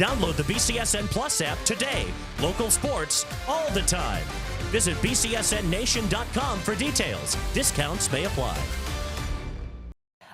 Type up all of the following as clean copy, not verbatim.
Download the BCSN Plus app today. Local sports all the time. Visit bcsnnation.com for details. Discounts may apply.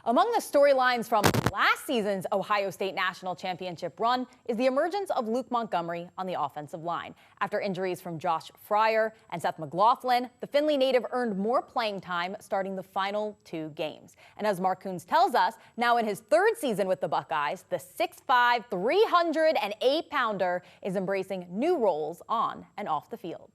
Among the storylines from last season's Ohio State National Championship run is the emergence of Luke Montgomery on the offensive line. After injuries from Josh Fryer and Seth McLaughlin, the Findlay native earned more playing time starting the final 2 games. And as Mark Coons tells us, now in his 3rd season with the Buckeyes, the 6'5", 308-pounder is embracing new roles on and off the field.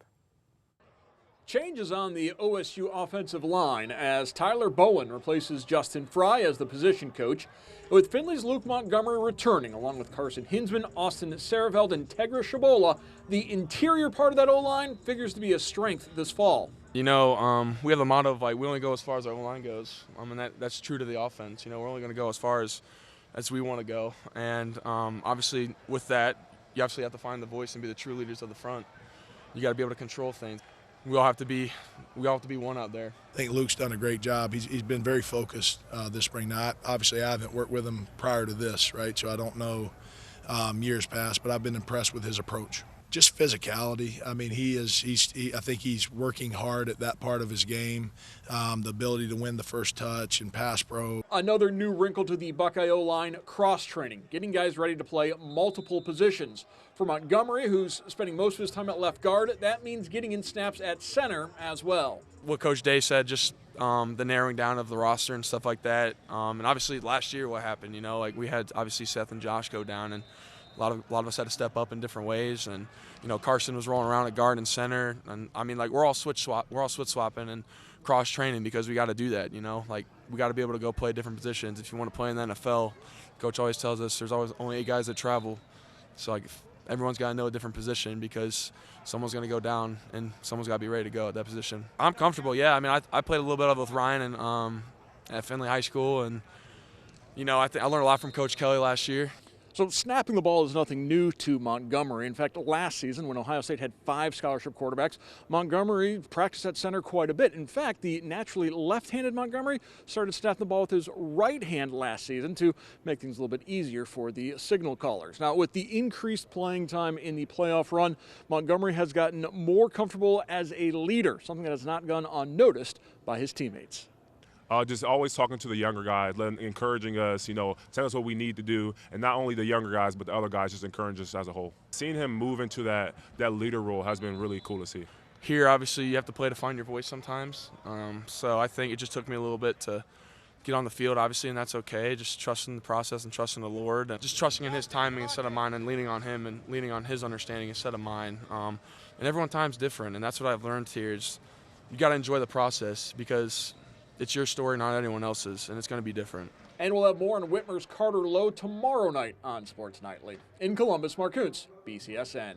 Changes on the OSU offensive line as Tyler Bowen replaces Justin Fry as the position coach, with Findlay's Luke Montgomery returning along with Carson Hinsman, Austin Sareveld, and Tegra Shabola. The interior part of that O-line figures to be a strength this fall. You know, we have the motto of, like, we only go as far as our O-line goes. And that's true to the offense. You know, we're only going to go as far as we want to go. And obviously with that, you obviously have to find the voice and be the true leaders of the front. You got to be able to control things. We all have to be one out there. I think Luke's done a great job. He's been very focused this spring. Now, obviously, I haven't worked with him prior to this, right? So I don't know years past, but I've been impressed with his approach. Just physicality. I mean, I think he's working hard at that part of his game. The ability to win the first touch and pass pro. Another new wrinkle to the Buckeye O-line: cross-training, getting guys ready to play multiple positions. For Montgomery, who's spending most of his time at left guard, that means getting in snaps at center as well. What Coach Day said, just the narrowing down of the roster and stuff like that. And obviously last year what happened, you know, like we had obviously Seth and Josh go down, and a lot of us had to step up in different ways. And you know, Carson was rolling around at guard and center, and I mean, like we're all switch swapping and cross training because we got to do that. You know, like we got to be able to go play different positions. If you want to play in the NFL, Coach always tells us there's always only 8 guys that travel. So like everyone's got to know a different position because someone's going to go down and someone's got to be ready to go at that position. I'm comfortable, yeah. I mean, I played a little bit of it with Ryan and at Findlay High School, and you know, I learned a lot from Coach Kelly last year. So snapping the ball is nothing new to Montgomery. In fact, last season when Ohio State had 5 scholarship quarterbacks, Montgomery practiced at center quite a bit. In fact, the naturally left-handed Montgomery started snapping the ball with his right hand last season to make things a little bit easier for the signal callers. Now, with the increased playing time in the playoff run, Montgomery has gotten more comfortable as a leader, something that has not gone unnoticed by his teammates. Just always talking to the younger guys, encouraging us, you know, telling us what we need to do, and not only the younger guys, but the other guys just encourage us as a whole. Seeing him move into that leader role has been really cool to see. Here, obviously, you have to play to find your voice sometimes. So I think it just took me a little bit to get on the field, obviously, and that's okay. Just trusting the process and trusting the Lord, and just trusting in His timing instead of mine, and leaning on Him and leaning on His understanding instead of mine. And everyone's time's different, and that's what I've learned here is you got to enjoy the process because it's your story, not anyone else's, and it's going to be different. And we'll have more on Whitmer's Carter Lowe tomorrow night on Sports Nightly. In Columbus, Mark Coons, BCSN.